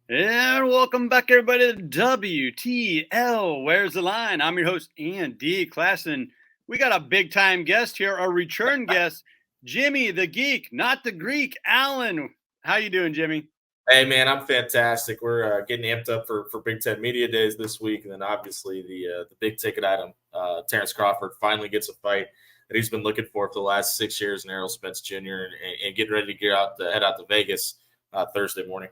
And welcome back, everybody, to WTL. Where's the line? I'm your host, Andy Klassen. We got a big time guest here, a return guest, Jimmy the Geek, not the Greek, Alan. How you doing, Jimmy? Hey man, I'm fantastic. We're getting amped up for Big Ten Media Days this week, and then obviously the big ticket item. Terrence Crawford finally gets a fight that he's been looking for the last 6 years in Errol Spence Jr. and getting ready to head out to Vegas Thursday morning.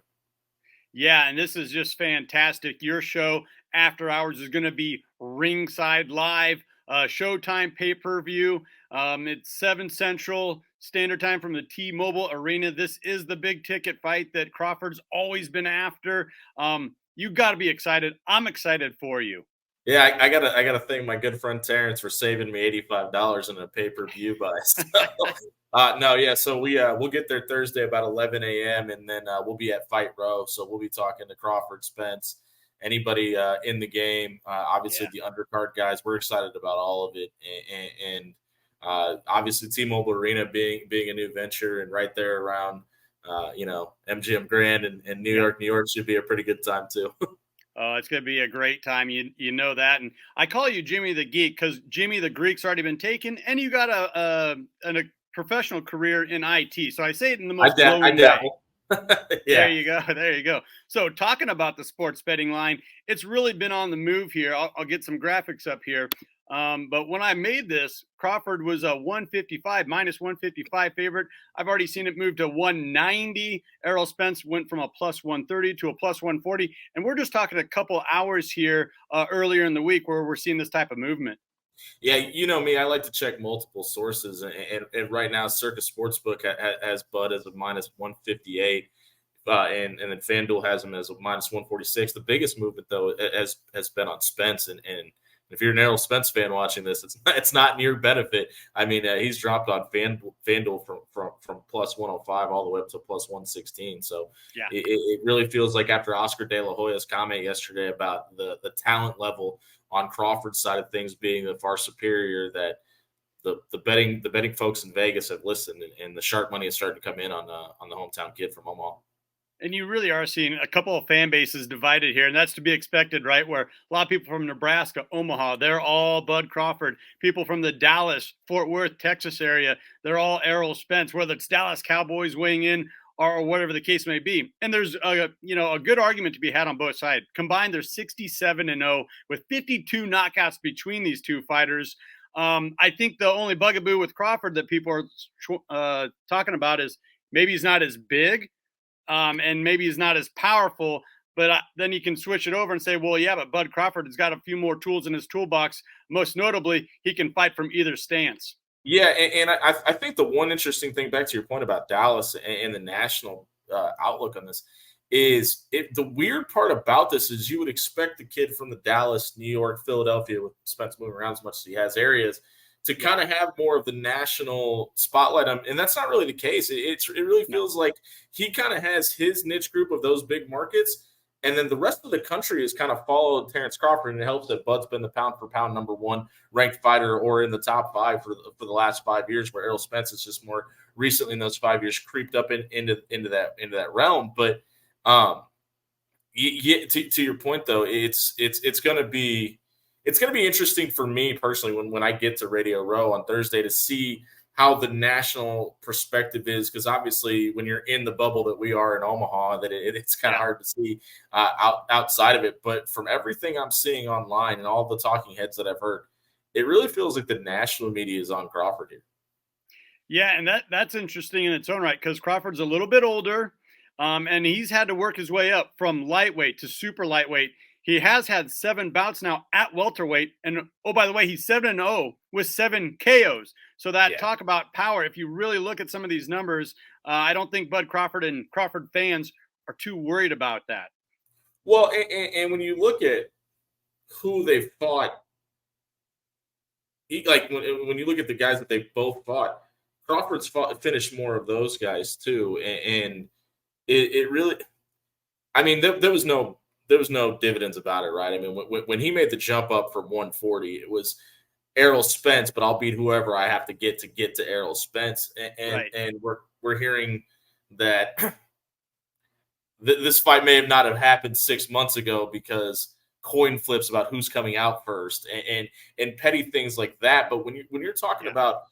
Yeah, and this is just fantastic. Your show, After Hours, is going to be ringside live, Showtime pay per view. It's 7 Central Standard Time from the T Mobile Arena. This is the big ticket fight that Crawford's always been after. You got to be excited. I'm excited for you. Yeah, I gotta thank my good friend Terrence for saving me $85 in a pay-per-view buy. No, yeah. So we'll get there Thursday about 11 a.m. and then we'll be at Fight Row. So we'll be talking to Crawford, Spence, anybody in the game. Obviously Yeah. the undercard guys. We're excited about all of it, and obviously T-Mobile Arena being a new venture and right there around MGM Grand and New York. New York should be a pretty good time too. Oh, it's going to be a great time. You know that. And I call you Jimmy the Geek because Jimmy the Greek's already been taken, and you got a professional career in IT. So I say it in the most I glowing way. dabble. There Yeah. you go. There you go. So talking about the sports betting line, it's really been on the move here. I'll get some graphics up here. But when I made this, Crawford was a 155 minus 155 favorite. I've already seen it move to 190. Errol Spence went from a plus 130 to a plus 140. And we're just talking a couple hours here earlier in the week where we're seeing this type of movement. Yeah, you know me. I like to check multiple sources, and right now, Circus Sportsbook has Bud as a minus 158, and then FanDuel has him as a minus 146. The biggest movement though has been on Spence, and if you're an Errol Spence fan watching this, it's not in your benefit. I mean, he's dropped on FanDuel from plus 105 all the way up to plus 116. So Yeah. it really feels like after Oscar De La Hoya's comment yesterday about the talent level on Crawford's side of things being the far superior, that the betting folks in Vegas have listened, and the sharp money is starting to come in on the hometown kid from Omaha. And you really are seeing a couple of fan bases divided here, and that's to be expected, right? Where a lot of people from Nebraska, Omaha, they're all Bud Crawford. People from the Dallas, Fort Worth, Texas area, they're all Errol Spence. Whether it's Dallas Cowboys weighing in or whatever the case may be, and there's a good argument to be had on both sides. Combined, they're 67-0 with 52 knockouts between these two fighters. I think the only bugaboo with Crawford that people are talking about is maybe he's not as big and maybe he's not as powerful. But then you can switch it over and say, well, yeah, but Bud Crawford has got a few more tools in his toolbox. Most notably, he can fight from either stance. Yeah, and I think the one interesting thing, back to your point about Dallas and the national outlook on this, is the weird part about this is you would expect the kid from the Dallas, New York, Philadelphia, with Spence moving around as much as he has areas, to kind of have more of the national spotlight on, and that's not really the case. It really feels like he kind of has his niche group of those big markets, and then the rest of the country has kind of followed Terrence Crawford, and it helps that Bud's been the pound for pound number one ranked fighter or in the top five for the last 5 years, where Errol Spence is just more recently in those 5 years creeped up into that realm. But to your point though, it's going to be interesting for me personally when I get to Radio Row on Thursday to see how the national perspective is, because obviously when you're in the bubble that we are in Omaha, that it's kind of hard to see outside of it. But from everything I'm seeing online and all the talking heads that I've heard, it really feels like the national media is on Crawford here. Yeah, and that's interesting in its own right because Crawford's a little bit older, and he's had to work his way up from lightweight to super lightweight. He has had 7 bouts now at welterweight, and oh, by the way, he's 7-0 with 7 KOs. So that talk about power. If you really look at some of these numbers, I don't think Bud Crawford and Crawford fans are too worried about that. Well, and when you look at who they've fought, like when you look at the guys that they've both fought, Crawford's finished more of those guys too, and it really, I mean, there was no dividends about it, right? I mean, when he made the jump up from 140, it was Errol Spence, but I'll beat whoever I have to get to Errol Spence, and we're hearing that this fight may have not have happened 6 months ago because coin flips about who's coming out first and petty things like that. But when you're talking Yeah. about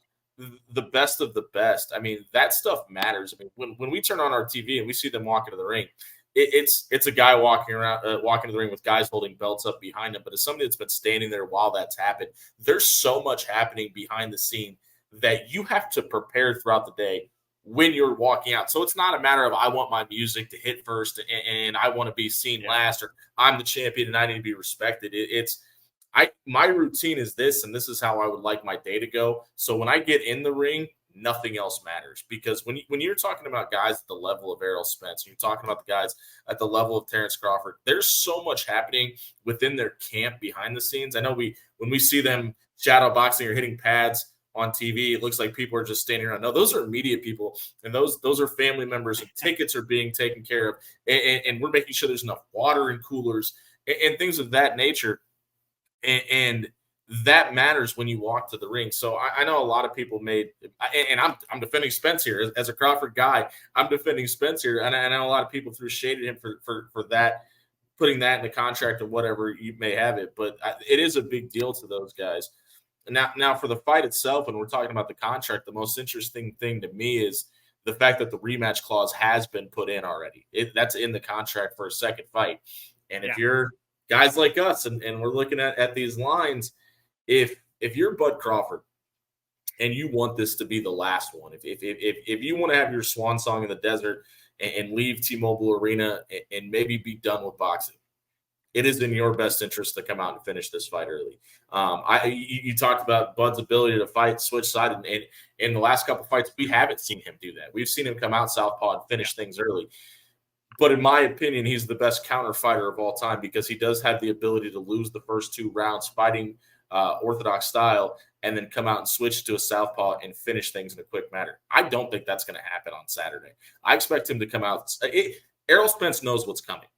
the best of the best, I mean, that stuff matters. I mean, when we turn on our TV and we see them walk into the ring, it's a guy walking around, walking to the ring with guys holding belts up behind him. But as somebody that's been standing there while that's happened, there's so much happening behind the scene that you have to prepare throughout the day when you're walking out. So it's not a matter of I want my music to hit first and I want to be seen Yeah. last, or I'm the champion and I need to be respected. It's my routine is this, and this is how I would like my day to go. So when I get in the ring, nothing else matters, because when you're talking about guys at the level of Errol Spence, you're talking about the guys at the level of Terrence Crawford. There's so much happening within their camp behind the scenes. I know when we see them shadow boxing or hitting pads on TV, it looks like people are just standing around. No, those are media people, and those are family members, and tickets are being taken care of, and we're making sure there's enough water in coolers and things of that nature, and that matters when you walk to the ring. So I know a lot of people and I'm defending Spence here as a Crawford guy. I'm defending Spence here, and I know a lot of people threw shade at him for that, putting that in the contract or whatever you may have it. But it is a big deal to those guys. Now for the fight itself, and we're talking about the contract, the most interesting thing to me is the fact that the rematch clause has been put in already. That's in the contract for a second fight. And if Yeah. you're guys like us and we're looking at these lines, if you're Bud Crawford and you want this to be the last one, if you want to have your swan song in the desert and leave T-Mobile Arena and maybe be done with boxing, it is in your best interest to come out and finish this fight early. You talked about Bud's ability to fight switch side, and in the last couple fights, we haven't seen him do that. We've seen him come out southpaw and finish things early. But in my opinion, he's the best counter fighter of all time, because he does have the ability to lose the first 2 rounds fighting orthodox style and then come out and switch to a southpaw and finish things in a quick manner. I don't think that's going to happen on Saturday. I expect him to come out. Errol Spence knows what's coming.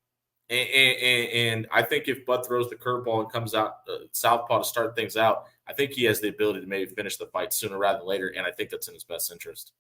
And I think if Bud throws the curveball and comes out southpaw to start things out, I think he has the ability to maybe finish the fight sooner rather than later, and I think that's in his best interest.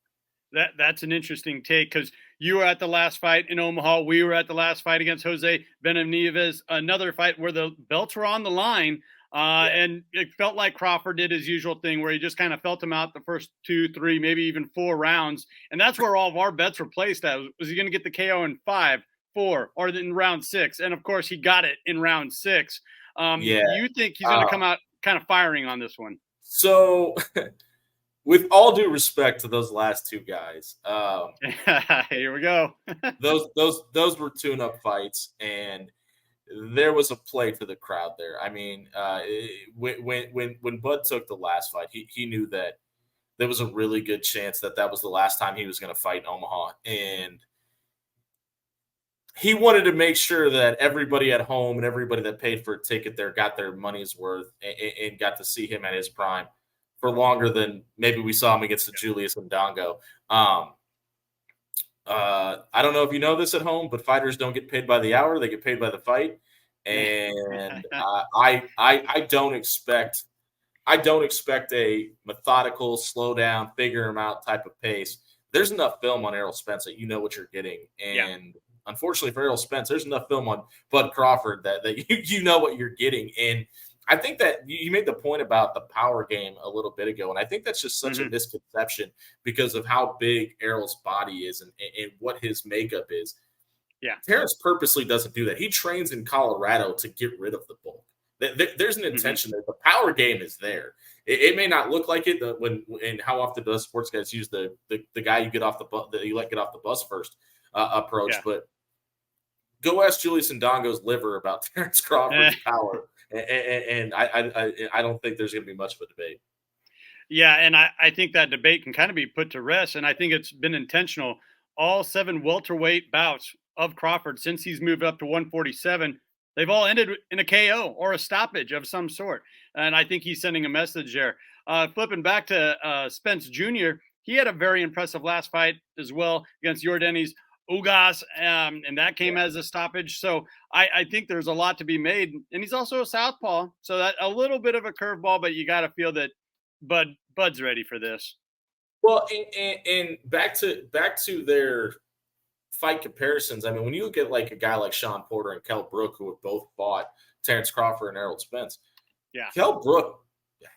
That's an interesting take, because you were at the last fight in Omaha. We were at the last fight against Jose Benavidez, another fight where the belts were on the line. And it felt like Crawford did his usual thing, where he just kind of felt him out the first 2, 3, maybe even 4 rounds. And that's where all of our bets were placed at. Was he going to get the KO in 5, 4, or in round 6? And of course, he got it in round 6. Yeah. You think he's going to come out kind of firing on this one? So with all due respect to those last 2 guys, here we go. those were tune-up fights, and there was a play to the crowd there. I mean, when Bud took the last fight, he knew that there was a really good chance that was the last time he was going to fight in Omaha, and he wanted to make sure that everybody at home and everybody that paid for a ticket there got their money's worth and got to see him at his prime for longer than maybe we saw him against the Julius Ndongo. I don't know if you know this at home, but fighters don't get paid by the hour; they get paid by the fight. And I don't expect a methodical, slow down, figure him out type of pace. There's enough film on Errol Spence that you know what you're getting, and unfortunately for Errol Spence, there's enough film on Bud Crawford that you know what you're getting. And I think that you made the point about the power game a little bit ago, and I think that's just such a misconception because of how big Errol's body is and what his makeup is. Yeah. Terrence purposely doesn't do that. He trains in Colorado to get rid of the bulk. There's an intention there. The power game is there. It may not look like it and how often does sports guys use the guy you get off the bus that you let get off the bus first approach, but go ask Julius Ndongo's liver about Terrence Crawford's power. And I don't think there's going to be much of a debate. Yeah, and I think that debate can kind of be put to rest, and I think it's been intentional. All 7 welterweight bouts of Crawford since he's moved up to 147, they've all ended in a KO or a stoppage of some sort, and I think he's sending a message there. Flipping back to Spence Jr., he had a very impressive last fight as well against Yordenis Ugas, and that came as a stoppage. So I think there's a lot to be made, and he's also a southpaw, so that a little bit of a curveball, but you got to feel that Bud's ready for this. Well, and back to their fight comparisons, I mean, when you look at like a guy like Sean Porter and Kell Brook, who have both fought Terrence Crawford and Errol Spence, Yeah. Kell Brook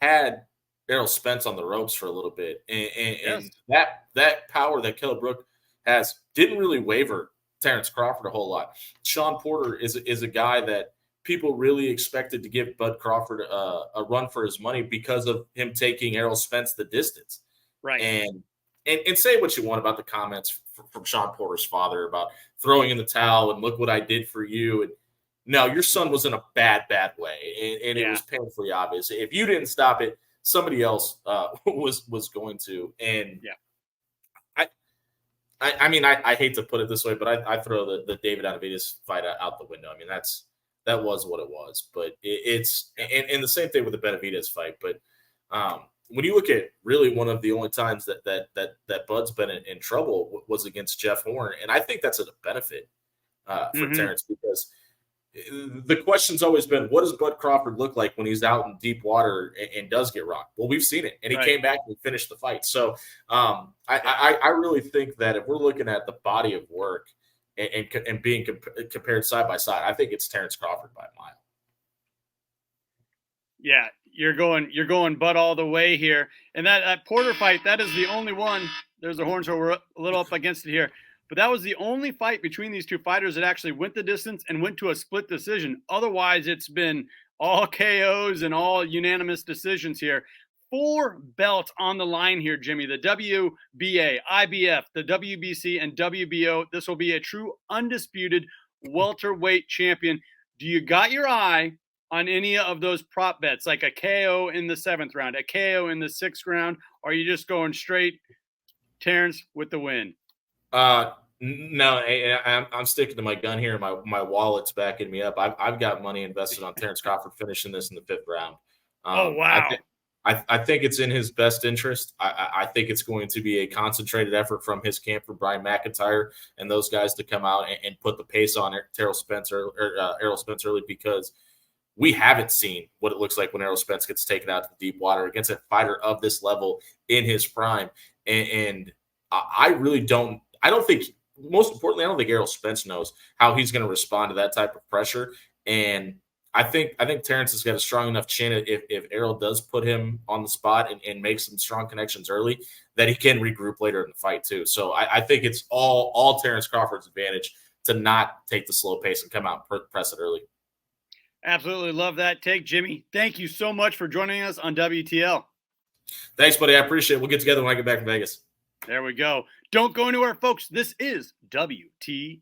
had Errol Spence on the ropes for a little bit, and that power that Kell Brook has didn't really waver Terrence Crawford a whole lot. Sean Porter is a guy that people really expected to give Bud Crawford a run for his money because of him taking Errol Spence the distance. Right. And say what you want about the comments from Sean Porter's father about throwing in the towel and look what I did for you. And no, your son was in a bad way, and it was painfully obvious. If you didn't stop it, somebody else was going to. And I mean, I hate to put it this way, but I throw the David Benavidez fight out the window. I mean, that was what it was. But it's and the same thing with the Benavidez fight. But when you look at really one of the only times that Bud's been in trouble was against Jeff Horn, and I think that's a benefit for Terrence, because the question's always been, what does Bud Crawford look like when he's out in deep water and does get rocked? Well, we've seen it, and he came back and finished the fight. So I really think that if we're looking at the body of work and being compared side by side, I think it's Terrence Crawford by a mile. Yeah, you're going Bud all the way here. And that Porter fight, that is the only one. There's the horn, so we're a little up against it here. But that was the only fight between these two fighters that actually went the distance and went to a split decision. Otherwise, it's been all KOs and all unanimous decisions here. 4 belts on the line here, Jimmy. The WBA, IBF, the WBC, and WBO. This will be a true undisputed welterweight champion. Do you got your eye on any of those prop bets, like a KO in the 7th round, a KO in the 6th round, or are you just going straight Terrence with the win? No, I'm sticking to my gun here. My wallet's backing me up. I've got money invested on Terrence Crawford finishing this in the 5th round. Oh, wow. I think it's in his best interest. I think it's going to be a concentrated effort from his camp, for Brian McIntyre and those guys, to come out and put the pace on Errol Spence early, because we haven't seen what it looks like when Errol Spence gets taken out to the deep water against a fighter of this level in his prime. And I really don't. I don't think. Most importantly, I don't think Errol Spence knows how he's going to respond to that type of pressure. And I think Terrence has got a strong enough chin, if Errol does put him on the spot and make some strong connections early, that he can regroup later in the fight too. So I think it's all Terrence Crawford's advantage to not take the slow pace and come out and press it early. Absolutely love that take, Jimmy. Thank you so much for joining us on WTL. Thanks, buddy. I appreciate it. We'll get together when I get back from Vegas. There we go. Don't go anywhere, folks. This is WTL.